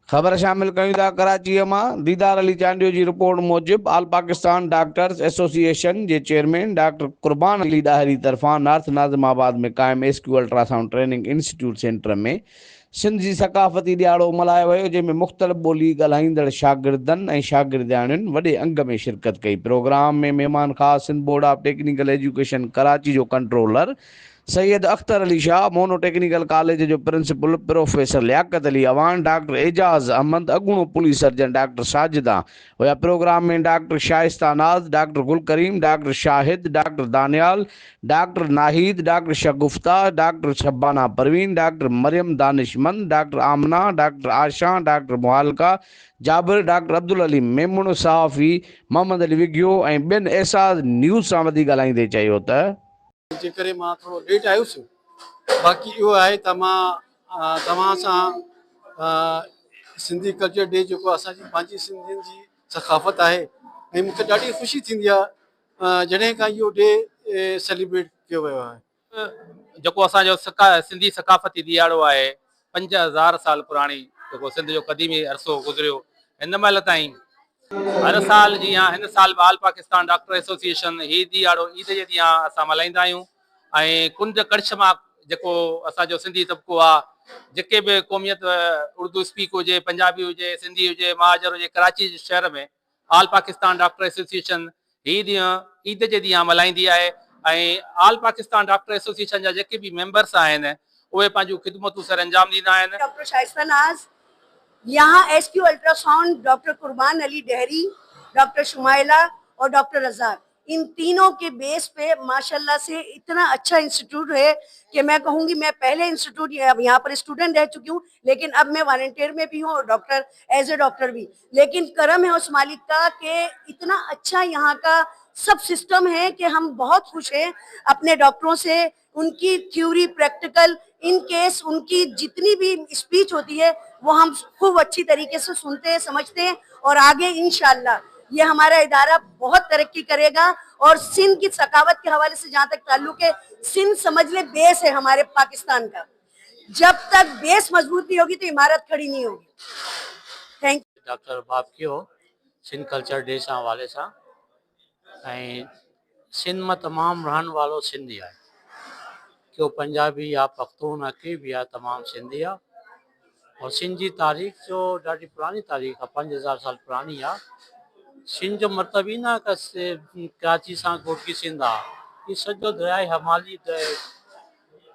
ख़बर शामिल कयूं था कराची मां। दीदार अली चांडियो जी रिपोर्ट मूजिब ऑल पाकिस्तान डॉक्टर्स एसोसिएशन जे चेयरमैन डॉक्टर कुर्बान अली दाहरी तरफां नॉर्थ नाज़िमाबाद में क़ाइम SQ ultrasound training institute centre में सिंध जी सकाफ़ती ॾियारो मल्हायो वियो, जंहिंमें मुख़्तलिफ़ ॿोली ॻाल्हाईंदड़ शागिर्दनि ऐं शागिर्दियाणियुनि वॾे अंग में शिरकत कई। प्रोग्राम में महिमान ख़ासि Sindh board of technical education Karachi जो controller Syed Akhtar Ali Shah, mono technical college जो principal professor Liaquat Ali Awan, doctor Ejaz Ahmed, अगूणो पुलिस सर्जन डॉक्टर साजिदा हुआ। प्रोग्राम में doctor Shaista Naz, doctor Gul Karim, doctor Shahid, doctor Danial, doctor Nahid, doctor Shagufta, doctor Shabana Parveen, doctor Maryam Danishmand, doctor Amna, doctor Asha, doctor मुहालका जाबिर, डॉक्टर अब्दुल अली मेमुन, सहाफ़ी मोहम्मद अली विगियो ऐं ॿियनि एसाज़ न्यूज़ सां वधीक ॻाल्हाईंदे चयो त जे करे मां थोरो लेट आयुसि। बाक़ी इहो आहे त मां तव्हां सां सिंधी कल्चर डे जेको असांजी पंहिंजी सिंधियुनि जी सकाफ़त आहे ऐं मूंखे ॾाढी ख़ुशी थींदी आहे जॾहिं खां इहो डे सेलिब्रेट कयो वियो आहे। जेको असांजो सिंधी सकाफ़ती दिहाड़ो आहे 5000 साल पुराणी जेको सिंध जो क़दीमी अरसो गुज़रियो हिन महिल ताईं हर साल जीअं हिन साल बि ऑल पाकिस्तान डॉक्टर एसोसिएशन ही दिहाड़ो ईद जे ॾींहुं असां मल्हाईंदा आहियूं। ऐं कुंड कड़िश मां जेको असांजो सिंधी तबिको आहे, जेके बि क़ौमियत उर्दू स्पीक हुजे, पंजाबी हुजे, सिंधी हुजे, महाजर हुजे, कराची शहर में ऑल पाकिस्तान डॉक्टर एसोसिएशन ही ॾींहुं ईद जे ॾींहुं मल्हाईंदी आहे। ऐं ऑल पाकिस्तान डॉक्टर एसोसिएशन जा जेके बि मेंबर्स आहिनि उहे पंहिंजूं ख़िदमतूं सर अंजाम ॾींदा आहिनि। डॉक्टर शाइस्ता नाज, यहाँ एसक्यू अल्ट्रासाउंड डॉक्टर कुर्बान अली डहरी, डॉक्टर शुमाइला और डॉक्टर रज़ाक, इन तीनों के बेस पे माशाल्लाह से इतना अच्छा इंस्टीट्यूट है कि मैं कहूँगी मैं पहले इंस्टीट्यूट यहाँ पर स्टूडेंट रह चुकी हूँ, लेकिन अब मैं वॉलंटियर में भी हूँ और डॉक्टर एज ए डॉक्टर भी। लेकिन करम है उस मालिक का कि इतना अच्छा यहाँ का सब सिस्टम है कि हम बहुत खुश हैं अपने डॉक्टरों से। उनकी थ्योरी प्रैक्टिकल इन केस उनकी जितनी भी स्पीच होती है वो हम खूब अच्छी तरीके से सुनते हैं, समझते हैं और आगे इंशाल्लाह ये हमारा इदारा बहुत तरक्की करेगा। और सिंध की सकावत के हवाले से जहाँ तक ताल्लुक है, सिंध समझ ले बेस है हमारे पाकिस्तान का। जब तक बेस मजबूत नहीं होगी तो इमारत खड़ी नहीं होगी। Thank you. डॉक्टर बाबकियो सिंध कल्चर डे से हवाले से सिंध में तमाम रहने वालों सिंधी है, क्यों पंजाबी या पख्तून अकी भी तमाम सिंधी है। और सिंध की तारीख जो ॾाढी पुरानी तारीख़ है, 5000 साल पुरानी है। सिंध जो मतलब ही ना कराची से कोटकी सिंध आ, ये सजो दरिया हमाली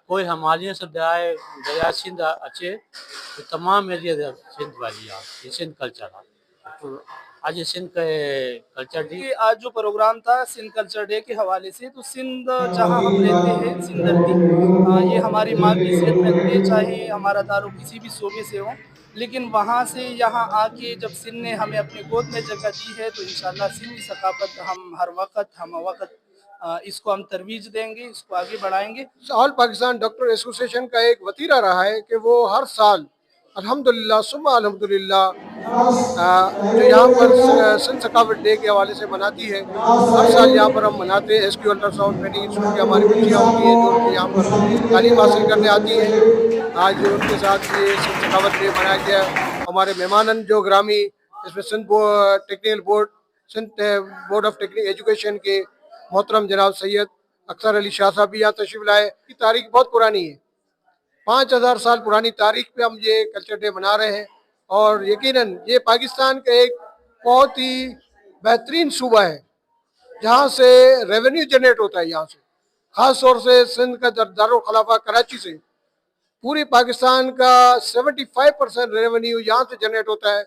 कोई हमालियों से दरिया सिंध अचे तो तमाम एरिया सिंध वाली है। ये सिंध कल्चर है। तो आज सिंध के कल्चर डे, आज जो प्रोग्राम था सिंध कल्चर डे के हवाले से, तो सिंध जहां हम रहते हैं सिंध धरती, ये हमारी माँ की सेहत में है, चाहे हमारा ताल्लुक किसी भी सूबे से हो, लेकिन वहाँ से यहाँ आके जब सिंध ने हमें अपनी गोद में जगह दी है तो इंशाल्लाह सिंध की सकाफत हम हर वक्त हम वक्त इसको हम तरवीज देंगे, इसको आगे बढ़ाएंगे। ऑल पाकिस्तान डॉक्टर एसोसिएशन का एक वतीरा रहा है कि वो हर साल अल्हम्दुलिल्लाह सुम्मा अल्हम्दुलिल्लाह जो यहाँ पर सिंध सकाफत डे के हवाले से मनाती है। हर साल यहाँ पर हम मनाते हैं। एसक्यू अल्ट्रासाउंड ट्रेनिंग इंस्टीट्यूट की हमारी बच्चियाँ होती हैं जो कि यहाँ पर तालीम हासिल करने आती हैं। आज उनके साथ ये सिंध सकाफत डे मनाया गया। हमारे मेहमान जो ग्रामी, इसमें Sindh technical board, Sindh board of technical education के मोहतरम जनाब सैयद अख्तर अली शाह साहब भी यहाँ तशरीफ लाए। की तारीख बहुत पुरानी है, 5000 साल पुरानी तारीख पे हम ये कल्चर डे मना रहे हैं। और यकीनन ये पाकिस्तान का एक बहुत ही बेहतरीन सूबा है जहाँ से रेवेन्यू जनरेट होता है। यहाँ से ख़ास तौर से सिंध का दारुल खिलाफा कराची से पूरी पाकिस्तान का 75% रेवेन्यू यहाँ से जनरेट होता है।